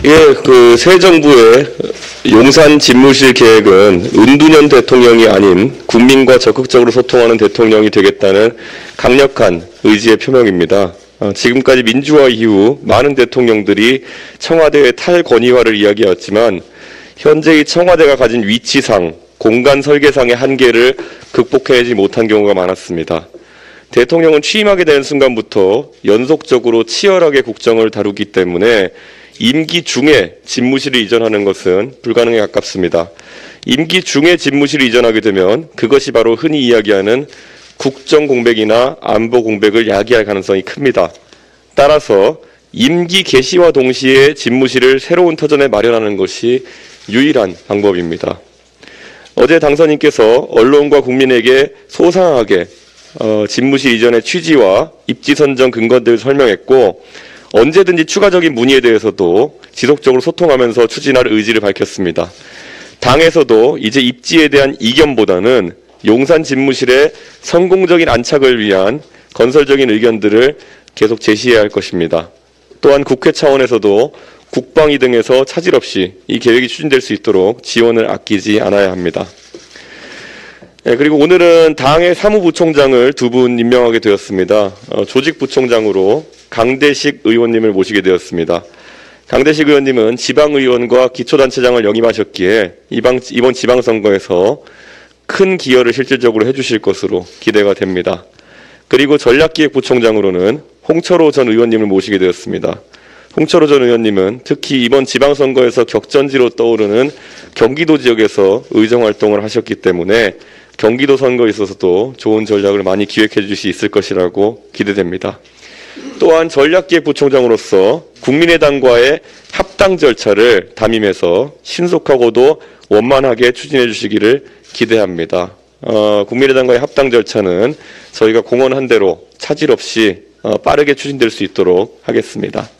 예, 새 정부의 용산 집무실 계획은 은둔형 대통령이 아닌 국민과 적극적으로 소통하는 대통령이 되겠다는 강력한 의지의 표명입니다. 지금까지 민주화 이후 많은 대통령들이 청와대의 탈권위화를 이야기했지만 현재의 청와대가 가진 위치상, 공간 설계상의 한계를 극복해내지 못한 경우가 많았습니다. 대통령은 취임하게 되는 순간부터 연속적으로 치열하게 국정을 다루기 때문에 임기 중에 집무실을 이전하는 것은 불가능에 가깝습니다. 임기 중에 집무실을 이전하게 되면 그것이 바로 흔히 이야기하는 국정 공백이나 안보 공백을 야기할 가능성이 큽니다. 따라서 임기 개시와 동시에 집무실을 새로운 터전에 마련하는 것이 유일한 방법입니다. 어제 당선인께서 언론과 국민에게 소상하게 집무실 이전의 취지와 입지 선정 근거들을 설명했고 언제든지 추가적인 문의에 대해서도 지속적으로 소통하면서 추진할 의지를 밝혔습니다. 당에서도 이제 입지에 대한 이견보다는 용산 집무실의 성공적인 안착을 위한 건설적인 의견들을 계속 제시해야 할 것입니다. 또한 국회 차원에서도 국방위 등에서 차질 없이 이 계획이 추진될 수 있도록 지원을 아끼지 않아야 합니다. 그리고 오늘은 당의 사무부총장을 두 분 임명하게 되었습니다. 조직부총장으로 강대식 의원님을 모시게 되었습니다. 강대식 의원님은 지방의원과 기초단체장을 역임하셨기에 이번 지방선거에서 큰 기여를 실질적으로 해주실 것으로 기대가 됩니다. 그리고 전략기획부총장으로는 홍철호 전 의원님을 모시게 되었습니다. 홍철호 전 의원님은 특히 이번 지방선거에서 격전지로 떠오르는 경기도 지역에서 의정활동을 하셨기 때문에 경기도 선거에 있어서도 좋은 전략을 많이 기획해 주실 수 있을 것이라고 기대됩니다. 또한 전략기획부총장으로서 국민의당과의 합당 절차를 담임해서 신속하고도 원만하게 추진해 주시기를 기대합니다. 국민의당과의 합당 절차는 저희가 공언한 대로 차질 없이 빠르게 추진될 수 있도록 하겠습니다.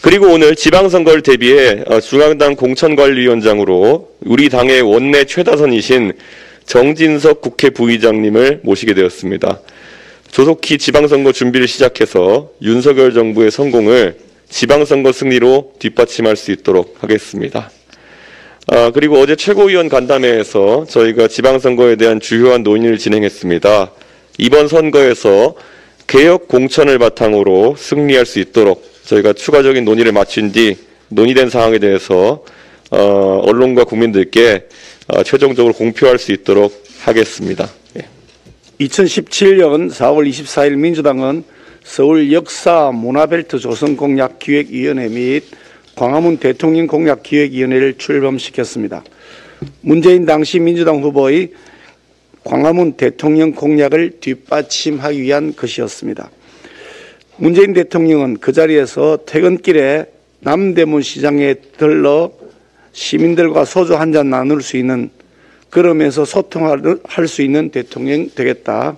그리고 오늘 지방선거를 대비해 중앙당 공천관리위원장으로 우리 당의 원내 최다선이신 정진석 국회 부의장님을 모시게 되었습니다. 조속히 지방선거 준비를 시작해서 윤석열 정부의 성공을 지방선거 승리로 뒷받침할 수 있도록 하겠습니다. 그리고 어제 최고위원 간담회에서 저희가 지방선거에 대한 주요한 논의를 진행했습니다. 이번 선거에서 개혁 공천을 바탕으로 승리할 수 있도록 저희가 추가적인 논의를 마친 뒤 논의된 사항에 대해서 언론과 국민들께 최종적으로 공표할 수 있도록 하겠습니다. 2017년 4월 24일 민주당은 서울 역사 문화벨트 조성 공약 기획위원회 및 광화문 대통령 공약 기획위원회를 출범시켰습니다. 문재인 당시 민주당 후보의 광화문 대통령 공약을 뒷받침하기 위한 것이었습니다. 문재인 대통령은 그 자리에서 퇴근길에 남대문 시장에 들러 시민들과 소주 한잔 나눌 수 있는, 그러면서 소통할 수 있는 대통령 되겠다.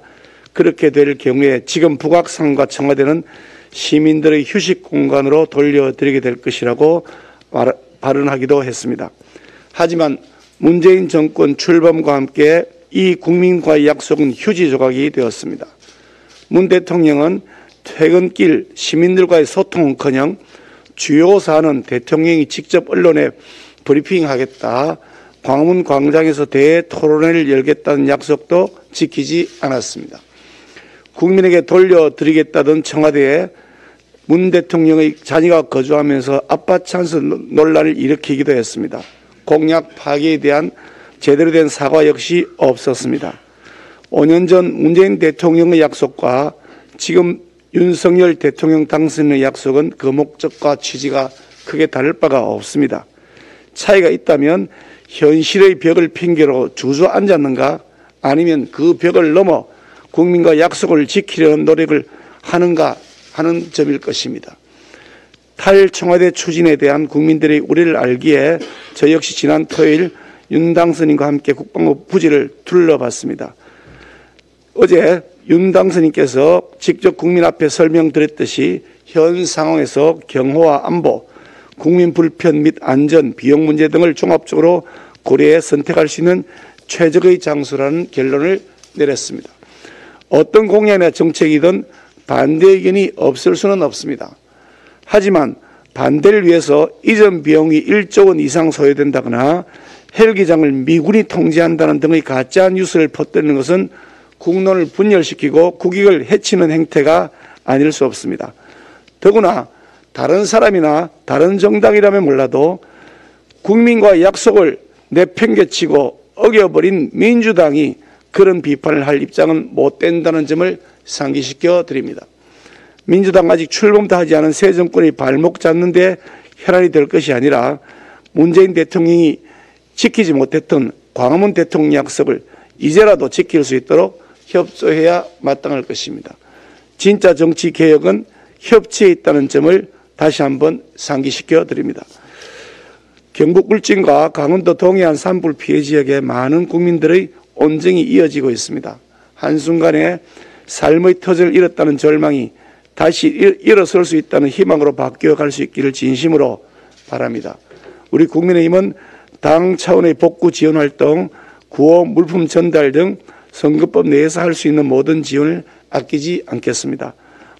그렇게 될 경우에 지금 북악산과 청와대는 시민들의 휴식 공간으로 돌려드리게 될 것이라고 발언하기도 했습니다. 하지만 문재인 정권 출범과 함께 이 국민과의 약속은 휴지 조각이 되었습니다. 문 대통령은 퇴근길 시민들과의 소통은커녕 주요 사안은 대통령이 직접 언론에 브리핑하겠다, 광화문 광장에서 대토론회를 열겠다는 약속도 지키지 않았습니다. 국민에게 돌려드리겠다던 청와대에 문 대통령의 자녀가 거주하면서 아빠 찬스 논란을 일으키기도 했습니다. 공약 파기에 대한 제대로 된 사과 역시 없었습니다. 5년 전 문재인 대통령의 약속과 지금 윤석열 대통령 당선인의 약속은 그 목적과 취지가 크게 다를 바가 없습니다. 차이가 있다면 현실의 벽을 핑계로 주저앉았는가, 아니면 그 벽을 넘어 국민과 약속을 지키려는 노력을 하는가 하는 점일 것입니다. 탈청와대 추진에 대한 국민들의 우려를 알기에 저 역시 지난 토요일 윤 당선인과 함께 국방부 부지를 둘러봤습니다. 어제 윤 당선인께서 직접 국민 앞에 설명드렸듯이 현 상황에서 경호와 안보, 국민 불편 및 안전, 비용 문제 등을 종합적으로 고려해 선택할 수 있는 최적의 장소라는 결론을 내렸습니다. 어떤 공약이나 정책이든 반대 의견이 없을 수는 없습니다. 하지만 반대를 위해서 이전 비용이 1조 원 이상 소요된다거나 헬기장을 미군이 통제한다는 등의 가짜 뉴스를 퍼뜨리는 것은 국론을 분열시키고 국익을 해치는 행태가 아닐 수 없습니다. 더구나 다른 사람이나 다른 정당이라면 몰라도 국민과 약속을 내팽개치고 어겨버린 민주당이 그런 비판을 할 입장은 못 된다는 점을 상기시켜 드립니다. 민주당 아직 출범도 하지 않은 새 정권이 발목 잡는 데 혈안이 될 것이 아니라 문재인 대통령이 지키지 못했던 광화문 대통령 약속을 이제라도 지킬 수 있도록 협조해야 마땅할 것입니다. 진짜 정치 개혁은 협치에 있다는 점을 다시 한번 상기시켜 드립니다. 경북 울진과 강원도 동해안 산불 피해 지역에 많은 국민들의 온정이 이어지고 있습니다. 한순간에 삶의 터전을 잃었다는 절망이 다시 일어설 수 있다는 희망으로 바뀌어갈 수 있기를 진심으로 바랍니다. 우리 국민의힘은 당 차원의 복구 지원 활동, 구호 물품 전달 등 선거법 내에서 할 수 있는 모든 지원을 아끼지 않겠습니다.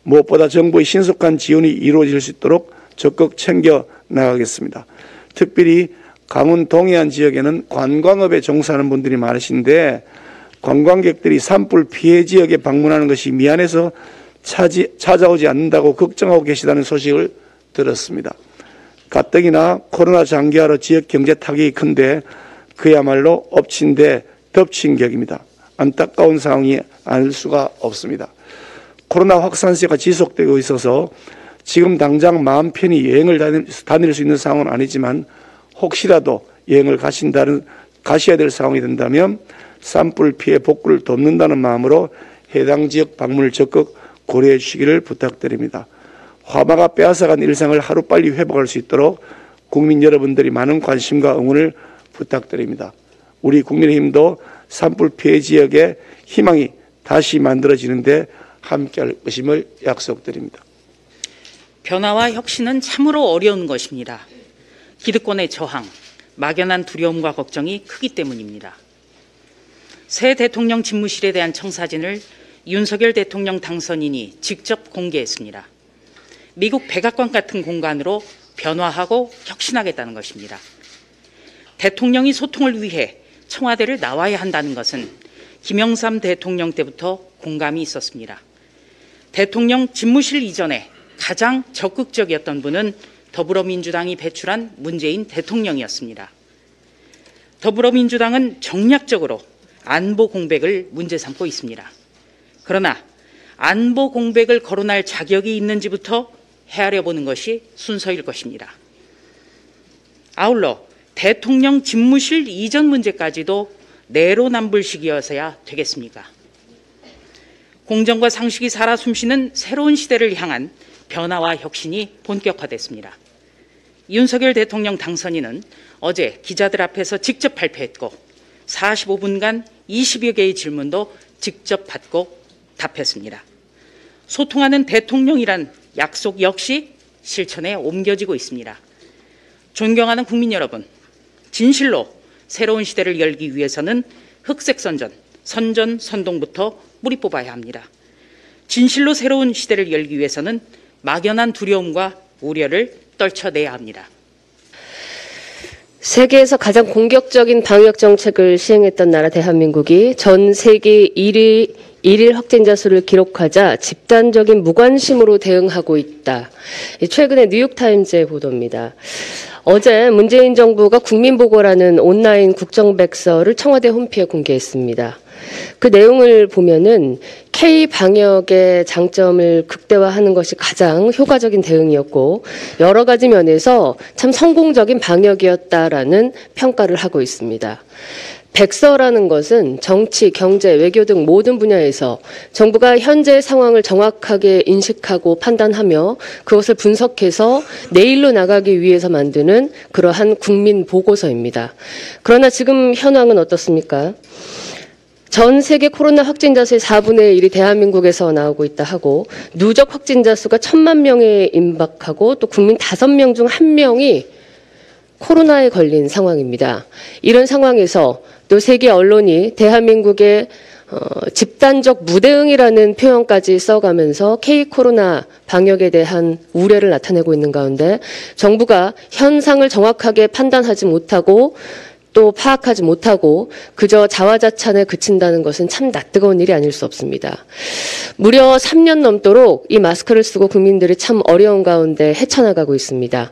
무엇보다 정부의 신속한 지원이 이루어질 수 있도록 적극 챙겨 나가겠습니다. 특별히 강원 동해안 지역에는 관광업에 종사하는 분들이 많으신데 관광객들이 산불 피해 지역에 방문하는 것이 미안해서 찾아오지 않는다고 걱정하고 계시다는 소식을 들었습니다. 가뜩이나 코로나 장기화로 지역 경제 타격이 큰데 그야말로 엎친 데 덮친 격입니다. 안타까운 상황이 아닐 수가 없습니다. 코로나 확산세가 지속되고 있어서 지금 당장 마음 편히 여행을 다닐 수 있는 상황은 아니지만 혹시라도 여행을 가셔야 될 상황이 된다면 산불 피해 복구를 돕는다는 마음으로 해당 지역 방문을 적극 고려해 주시기를 부탁드립니다. 화마가 빼앗아간 일상을 하루빨리 회복할 수 있도록 국민 여러분들이 많은 관심과 응원을 부탁드립니다. 우리 국민의힘도 산불 피해 지역의 희망이 다시 만들어지는데 함께할 것임을 약속드립니다. 변화와 혁신은 참으로 어려운 것입니다. 기득권의 저항, 막연한 두려움과 걱정이 크기 때문입니다. 새 대통령 집무실에 대한 청사진을 윤석열 대통령 당선인이 직접 공개했습니다. 미국 백악관 같은 공간으로 변화하고 혁신하겠다는 것입니다. 대통령이 소통을 위해 청와대를 나와야 한다는 것은 김영삼 대통령 때부터 공감이 있었습니다. 대통령 집무실 이전에 가장 적극적이었던 분은 더불어민주당이 배출한 문재인 대통령이었습니다. 더불어민주당은 정략적으로 안보 공백을 문제 삼고 있습니다. 그러나 안보 공백을 거론할 자격이 있는지부터 헤아려 보는 것이 순서일 것입니다. 아울러 대통령 집무실 이전 문제까지도 내로남불식이어서야 되겠습니까? 공정과 상식이 살아 숨쉬는 새로운 시대를 향한 변화와 혁신이 본격화됐습니다. 윤석열 대통령 당선인은 어제 기자들 앞에서 직접 발표했고 45분간 20여 개의 질문도 직접 받고 답했습니다. 소통하는 대통령이란 약속 역시 실천에 옮겨지고 있습니다. 존경하는 국민 여러분, 진실로 새로운 시대를 열기 위해서는 흑색선전, 선전선동부터 뿌리 뽑아야 합니다. 진실로 새로운 시대를 열기 위해서는 막연한 두려움과 우려를 떨쳐내야 합니다. 세계에서 가장 공격적인 방역 정책을 시행했던 나라 대한민국이 전 세계 1일 확진자 수를 기록하자 집단적인 무관심으로 대응하고 있다. 최근에 뉴욕타임즈의 보도입니다. 어제 문재인 정부가 국민보고라는 온라인 국정백서를 청와대 홈피에 공개했습니다. 그 내용을 보면은 K-방역의 장점을 극대화하는 것이 가장 효과적인 대응이었고 여러 가지 면에서 참 성공적인 방역이었다라는 평가를 하고 있습니다. 백서라는 것은 정치, 경제, 외교 등 모든 분야에서 정부가 현재 상황을 정확하게 인식하고 판단하며 그것을 분석해서 내일로 나가기 위해서 만드는 그러한 국민 보고서입니다. 그러나 지금 현황은 어떻습니까? 전 세계 코로나 확진자 수의 4분의 1이 대한민국에서 나오고 있다 하고 누적 확진자 수가 1,000만 명에 임박하고 또 국민 5명 중 1명이 코로나에 걸린 상황입니다. 이런 상황에서 또 세계 언론이 대한민국의 집단적 무대응이라는 표현까지 써가면서 K-코로나 방역에 대한 우려를 나타내고 있는 가운데 정부가 현상을 정확하게 판단하지 못하고 또 파악하지 못하고 그저 자화자찬에 그친다는 것은 참 낯뜨거운 일이 아닐 수 없습니다. 무려 3년 넘도록 이 마스크를 쓰고 국민들이 참 어려운 가운데 헤쳐나가고 있습니다.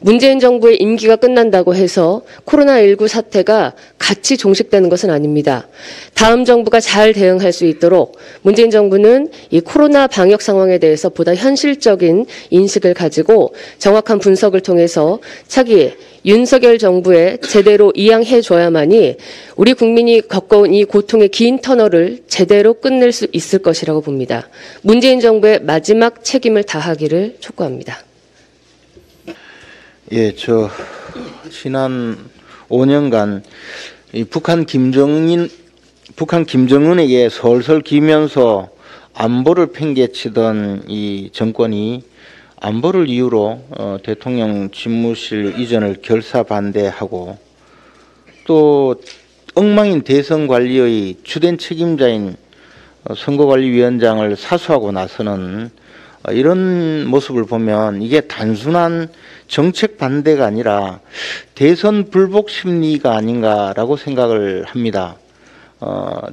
문재인 정부의 임기가 끝난다고 해서 코로나19 사태가 같이 종식되는 것은 아닙니다. 다음 정부가 잘 대응할 수 있도록 문재인 정부는 이 코로나 방역 상황에 대해서 보다 현실적인 인식을 가지고 정확한 분석을 통해서 차기 윤석열 정부에 제대로 이양해줘야만이 우리 국민이 겪어온 이 고통의 긴 터널을 제대로 끝낼 수 있을 것이라고 봅니다. 문재인 정부의 마지막 책임을 다하기를 촉구합니다. 예, 지난 5년간 이 북한 김정은에게 솔솔 기면서 안보를 팽개치던 이 정권이 안보를 이유로 대통령 집무실 이전을 결사 반대하고 또 엉망인 대선 관리의 주된 책임자인 선거관리위원장을 사수하고 나서는 이런 모습을 보면 이게 단순한 정책 반대가 아니라 대선 불복 심리가 아닌가라고 생각을 합니다.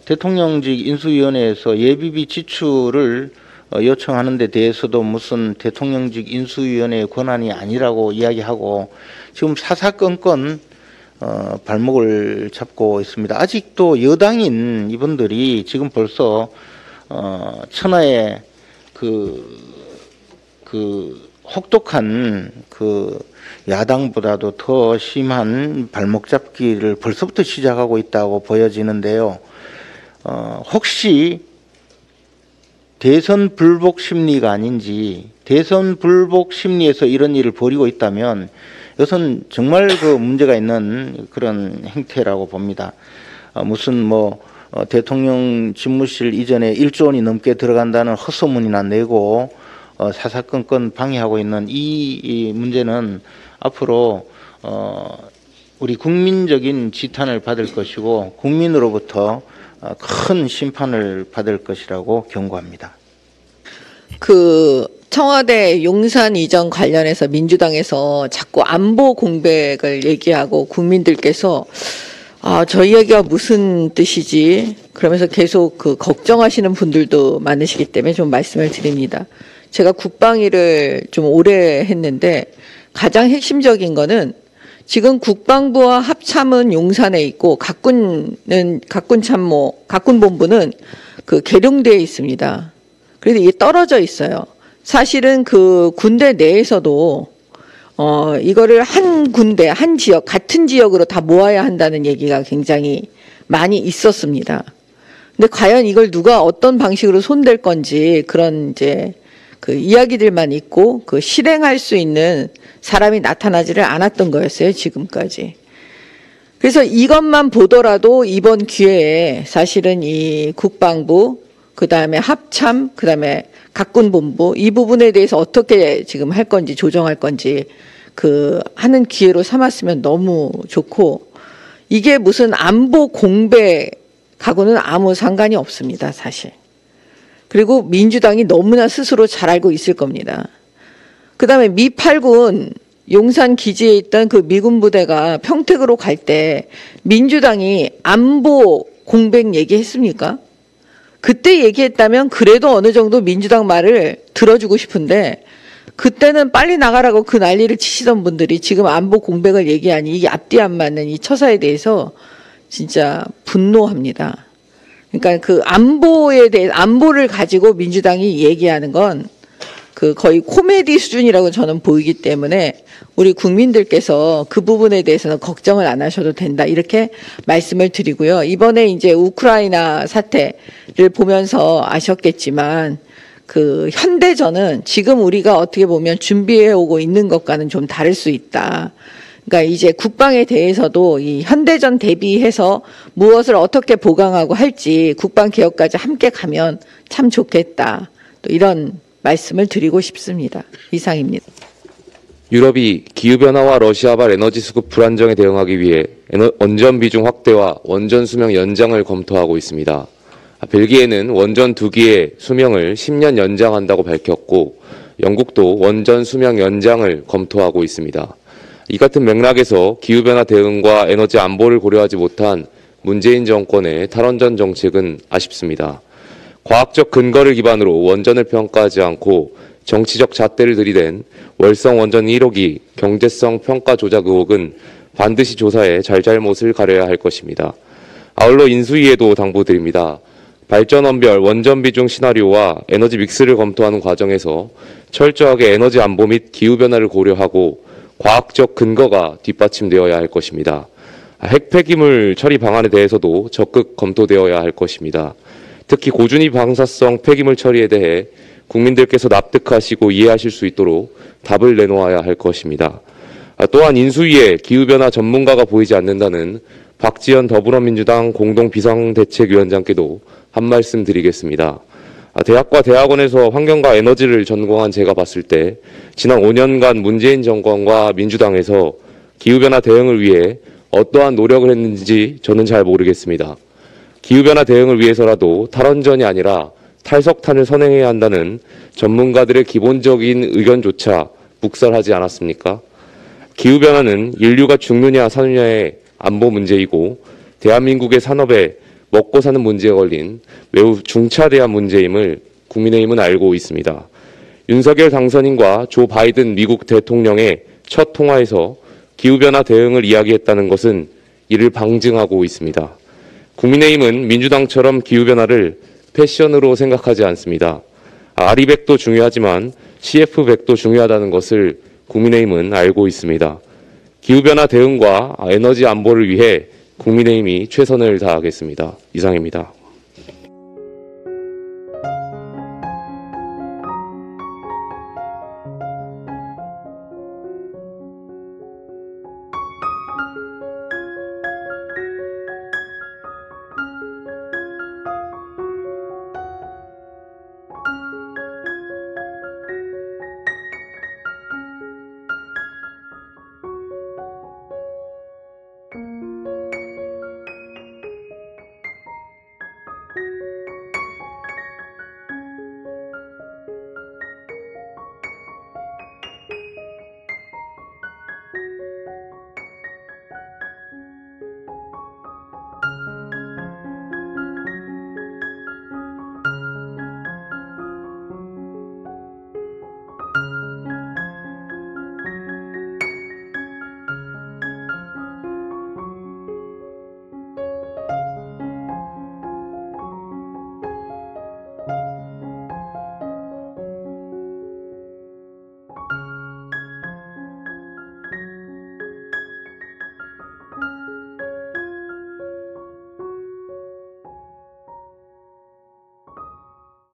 대통령직 인수위원회에서 예비비 지출을 요청하는 데 대해서도 무슨 대통령직 인수위원회의 권한이 아니라고 이야기하고 지금 사사건건 발목을 잡고 있습니다. 아직도 여당인 이분들이 지금 벌써 천하의 혹독한 야당보다도 더 심한 발목 잡기를 벌써부터 시작하고 있다고 보여지는데요. 혹시 대선 불복 심리가 아닌지, 대선 불복 심리에서 이런 일을 벌이고 있다면 이것은 정말 문제가 있는 그런 행태라고 봅니다. 무슨 대통령 집무실 이전에 1조 원이 넘게 들어간다는 헛소문이나 내고 사사건건 방해하고 있는 이 문제는 앞으로 우리 국민적인 지탄을 받을 것이고 국민으로부터 큰 심판을 받을 것이라고 경고합니다. 청와대 용산 이전 관련해서 민주당에서 자꾸 안보 공백을 얘기하고 국민들께서 저 이야기가 무슨 뜻이지? 그러면서 계속 걱정하시는 분들도 많으시기 때문에 좀 말씀을 드립니다. 제가 국방위를 좀 오래 했는데 가장 핵심적인 거는 지금 국방부와 합참은 용산에 있고 각군본부는 계룡대에 있습니다. 그래서 이게 떨어져 있어요. 사실은 군대 내에서도 이거를 한 군대, 한 지역, 같은 지역으로 다 모아야 한다는 얘기가 굉장히 많이 있었습니다. 근데 과연 이걸 누가 어떤 방식으로 손댈 건지 그런 이야기들만 있고 실행할 수 있는 사람이 나타나지를 않았던 거였어요, 지금까지. 그래서 이것만 보더라도 이번 기회에 사실은 이 국방부, 그 다음에 합참, 그 다음에 각군본부 이 부분에 대해서 어떻게 지금 할 건지 조정할 건지 하는 기회로 삼았으면 너무 좋고, 이게 무슨 안보 공백하고는 아무 상관이 없습니다, 사실. 그리고 민주당이 너무나 스스로 잘 알고 있을 겁니다. 그 다음에 미 8군 용산 기지에 있던 미군 부대가 평택으로 갈 때 민주당이 안보 공백 얘기했습니까? 그때 얘기했다면 그래도 어느 정도 민주당 말을 들어주고 싶은데 그때는 빨리 나가라고 난리를 치시던 분들이 지금 안보 공백을 얘기하니 이게 앞뒤 안 맞는 이 처사에 대해서 진짜 분노합니다. 그러니까 안보를 가지고 민주당이 얘기하는 건 거의 코미디 수준이라고 저는 보이기 때문에 우리 국민들께서 그 부분에 대해서는 걱정을 안 하셔도 된다, 이렇게 말씀을 드리고요. 이번에 이제 우크라이나 사태를 보면서 아셨겠지만 현대전은 지금 우리가 어떻게 보면 준비해 오고 있는 것과는 좀 다를 수 있다. 그러니까 이제 국방에 대해서도 이 현대전 대비해서 무엇을 어떻게 보강하고 할지 국방 개혁까지 함께 가면 참 좋겠다, 또 이런 말씀을 드리고 싶습니다. 이상입니다. 유럽이 기후변화와 러시아발 에너지 수급 불안정에 대응하기 위해 원전 비중 확대와 원전 수명 연장을 검토하고 있습니다. 벨기에는 원전 2기의 수명을 10년 연장한다고 밝혔고 영국도 원전 수명 연장을 검토하고 있습니다. 이 같은 맥락에서 기후변화 대응과 에너지 안보를 고려하지 못한 문재인 정권의 탈원전 정책은 아쉽습니다. 과학적 근거를 기반으로 원전을 평가하지 않고 정치적 잣대를 들이댄 월성 원전 1호기 경제성 평가 조작 의혹은 반드시 조사해 잘잘못을 가려야 할 것입니다. 아울러 인수위에도 당부드립니다. 발전원별 원전 비중 시나리오와 에너지 믹스를 검토하는 과정에서 철저하게 에너지 안보 및 기후변화를 고려하고 과학적 근거가 뒷받침되어야 할 것입니다. 핵 폐기물 처리 방안에 대해서도 적극 검토되어야 할 것입니다. 특히 고준위 방사성 폐기물 처리에 대해 국민들께서 납득하시고 이해하실 수 있도록 답을 내놓아야 할 것입니다. 또한 인수위에 기후변화 전문가가 보이지 않는다는 박지원 더불어민주당 공동비상대책위원장께도 한 말씀 드리겠습니다. 대학과 대학원에서 환경과 에너지를 전공한 제가 봤을 때 지난 5년간 문재인 정권과 민주당에서 기후변화 대응을 위해 어떠한 노력을 했는지 저는 잘 모르겠습니다. 기후변화 대응을 위해서라도 탈원전이 아니라 탈석탄을 선행해야 한다는 전문가들의 기본적인 의견조차 묵살하지 않았습니까? 기후변화는 인류가 죽느냐 사느냐의 안보 문제이고 대한민국의 산업에 먹고 사는 문제에 걸린 매우 중차대한 문제임을 국민의힘은 알고 있습니다. 윤석열 당선인과 조 바이든 미국 대통령의 첫 통화에서 기후변화 대응을 이야기했다는 것은 이를 방증하고 있습니다. 국민의힘은 민주당처럼 기후변화를 패션으로 생각하지 않습니다. 아리백도 중요하지만 CF100도 중요하다는 것을 국민의힘은 알고 있습니다. 기후변화 대응과 에너지 안보를 위해 국민의힘이 최선을 다하겠습니다. 이상입니다.